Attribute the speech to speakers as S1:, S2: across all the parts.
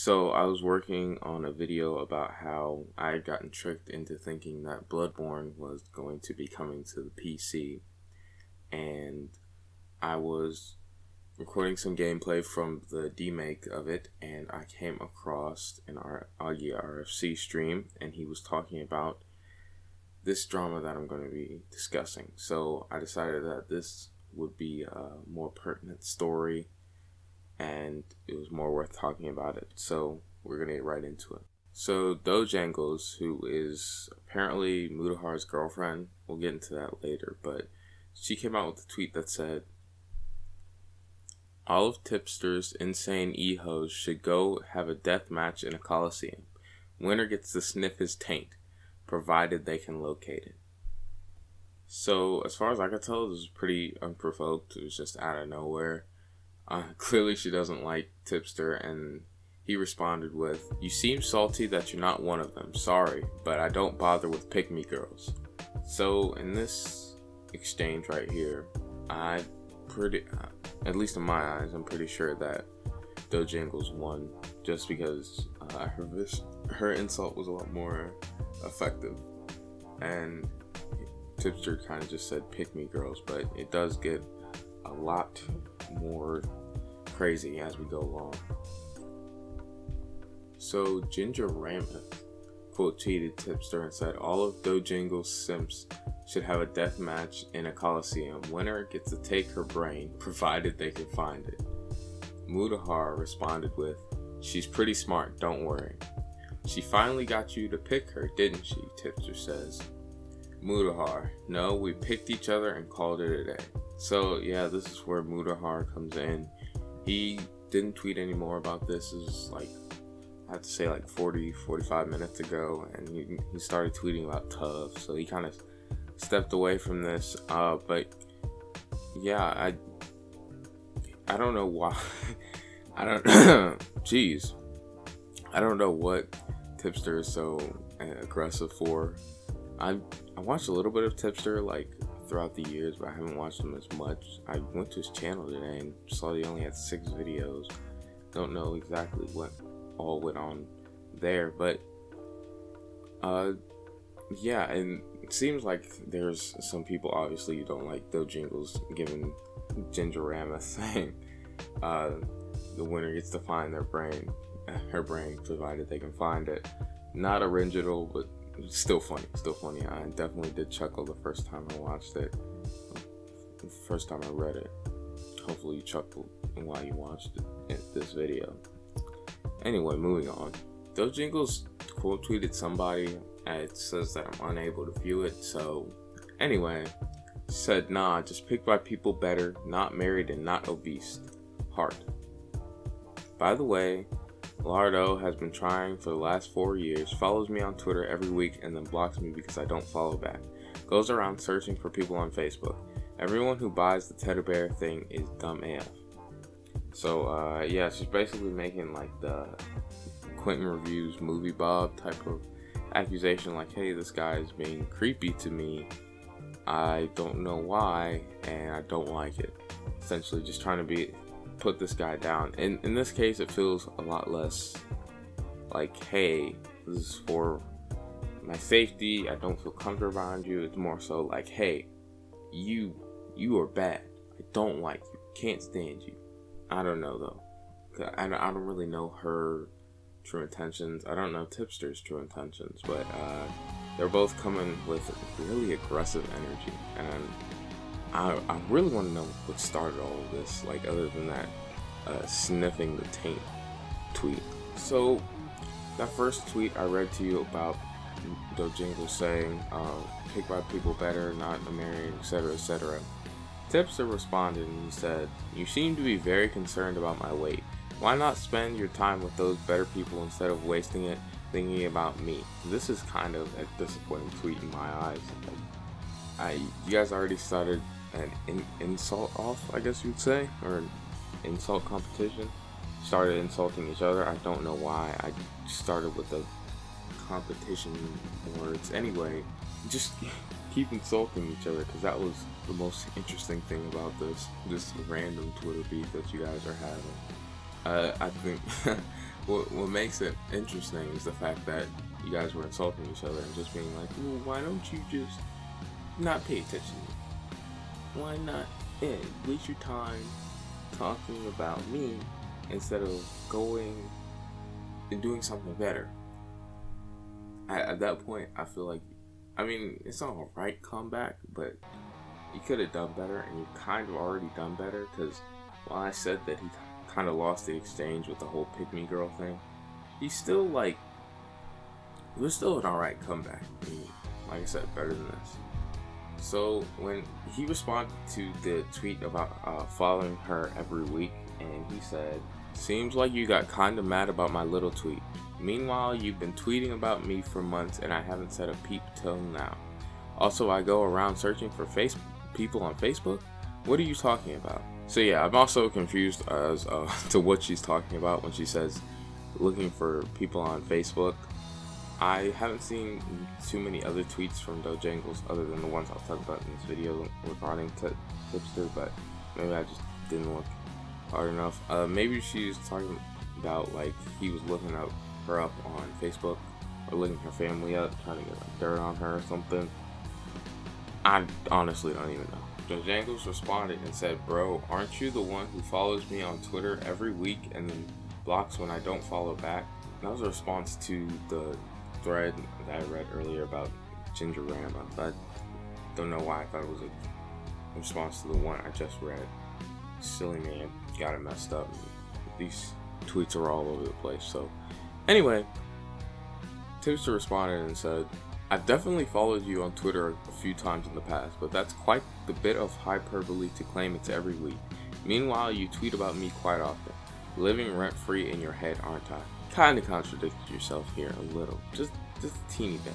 S1: So I was working on a video about how I had gotten tricked into thinking that Bloodborne was going to be coming to the PC, and I was recording some gameplay from the demake of it, and I came across an Augie RFC stream, and he was talking about this drama that I'm going to be discussing. So I decided that this would be a more pertinent story, and it was more worth talking about it. So we're going to get right into it. So Doejenggles, who is apparently Mudahar's girlfriend, we'll get into that later, but she came out with a tweet that said, "All of Tipster's insane e-hoes should go have a death match in a coliseum. Winner gets to sniff his taint, provided they can locate it." So as far as I could tell, this was pretty unprovoked. It was just out of nowhere. Clearly she doesn't like Tipster, and he responded with, "You seem salty that you're not one of them. Sorry, but I don't bother with pick-me girls." So in this exchange right here, at least in my eyes, I'm pretty sure that Doejenggles won, just because her insult was a lot more effective, and Tipster kind of just said pick me girls, but it does get a lot more crazy as we go along. So Ginger Rameth quote tweeted Tipster and said, "All of Doejenggles simps should have a death match in a coliseum. Winner gets to take her brain, provided they can find it." Mudahar responded with, "She's pretty smart, don't worry." "She finally got you to pick her, didn't she?" Tipster says. Mudahar, "No, we picked each other and called it a day." So yeah, this is where Mudahar comes in. He didn't tweet anymore about this. This is like, I have to say, like 45 minutes ago, and he started tweeting about Tov, so he kind of stepped away from this, but yeah, I don't know why. I don't jeez, I don't know what Tipster is so aggressive for. I watched a little bit of Tipster like throughout the years, but I haven't watched him as much. I went to his channel today and saw he only had 6 videos. Don't know exactly what all went on there, but yeah, and it seems like there's some people obviously who don't like Doejenggles, given Ginger Rameth saying the winner gets to find her brain, provided they can find it. Not original, but still funny. I definitely did chuckle the first time I watched it, the first time I read it. Hopefully you chuckled while you watched this video. Anyway, moving on. Doejenggles quote tweeted somebody, and it says that I'm unable to view it. So anyway, said, "Nah, just picked by people better, not married and not obese. Heart." By the way, Lardo has been trying for the last 4 years, follows me on Twitter every week, and then blocks me because I don't follow back. Goes around searching for people on Facebook. Everyone who buys the teddy bear thing is dumb AF. So yeah, she's basically making like the Quentin Reviews Movie Bob type of accusation, like, hey, this guy is being creepy to me, I don't know why, and I don't like it. Essentially just trying to put this guy down. In this case, it feels a lot less like, hey, this is for my safety, I don't feel comfortable around you. It's more so like, hey, you are bad, I don't like you, can't stand you. I don't know though. I don't really know her true intentions. I don't know Tipster's true intentions, but they're both coming with really aggressive energy, and I really want to know what started all of this, like, other than that sniffing the taint tweet. So that first tweet I read to you about Doejenggles saying, pick by people better, not married, etc., etc. Tipster responded and he said, "You seem to be very concerned about my weight. Why not spend your time with those better people instead of wasting it thinking about me?" This is kind of a disappointing tweet in my eyes. You guys already started an insult off, I guess you'd say, or an insult competition. Started insulting each other. I don't know why. I started with the competition words. Anyway, just keep insulting each other, because that was the most interesting thing about this random Twitter beef that you guys are having. I think what makes it interesting is the fact that you guys were insulting each other and just being like, well, why don't you just not pay attention? Why not waste your time talking about me instead of going and doing something better? At that point, I feel like, I mean, it's not a right comeback, but you could have done better, and you've kind of already done better, because while I said that he kind of lost the exchange with the whole pick me girl thing, he's still like, it was still an alright comeback. I mean, like I said, better than this. So when he responded to the tweet about following her every week, and he said, seems like you got kinda mad about my little tweet. Meanwhile, you've been tweeting about me for months and I haven't said a peep till now. Also, I go around searching for people on Facebook? What are you talking about? So yeah, I'm also confused as to what she's talking about when she says looking for people on Facebook. I haven't seen too many other tweets from Doejenggles other than the ones I'll talk about in this video regarding Tipster, but maybe I just didn't look hard enough. Maybe she's talking about like he was looking her up on Facebook or looking her family up, trying to get like dirt on her or something. I honestly don't even know. Doejenggles responded and said, bro, aren't you the one who follows me on Twitter every week and then blocks when I don't follow back? That was a response to the thread that I read earlier about Ginger Ram. I don't know why I thought it was a response to the one I just read. Silly man, got it messed up. These tweets are all over the place. So anyway, Tipster responded and said, I've definitely followed you on Twitter a few times in the past, but that's quite the bit of hyperbole to claim it's every week. Meanwhile, you tweet about me quite often. Living rent-free in your head, aren't I? Kinda contradicted yourself here a little. Just a teeny bit.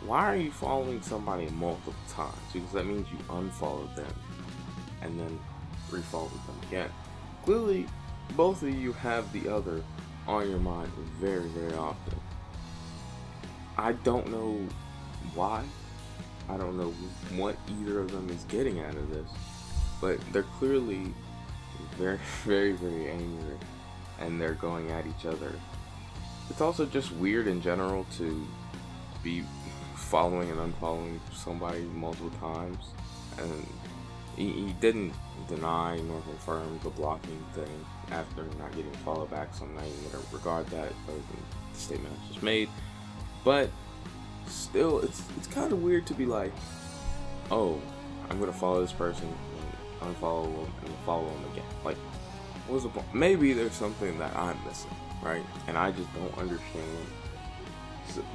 S1: Why are you following somebody multiple times? Because that means you unfollowed them and then refollowed them again. Clearly, both of you have the other on your mind very, very often. I don't know why. I don't know what either of them is getting out of this, but they're clearly very, very, very angry, and they're going at each other. It's also just weird in general to be following and unfollowing somebody multiple times, and he didn't deny nor confirm the blocking thing after not getting a follow back, so I'm not even going to regard that other than the statement I just made. But still, it's kind of weird to be like, oh, I'm going to follow this person and unfollow them and follow them again. Like, what's the point? Maybe there's something that I'm missing, right? And I just don't understand.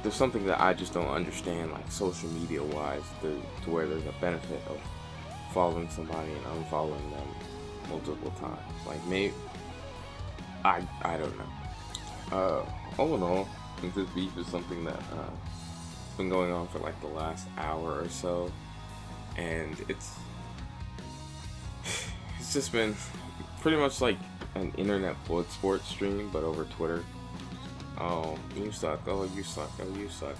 S1: There's something that I just don't understand, like social media wise, to where there's a benefit of following somebody and unfollowing them multiple times. Like, maybe I don't know. All in all, I think this beef is something that been going on for like the last hour or so, and it's just been pretty much like an internet blood sport stream, but over Twitter. Oh, you suck. Oh, you suck. Oh, you suck.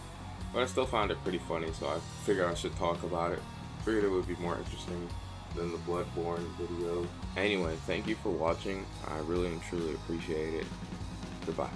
S1: But I still found it pretty funny, so I figured I should talk about it. Figured it would be more interesting than the Bloodborne video. Anyway, thank you for watching. I really and truly appreciate it. Goodbye.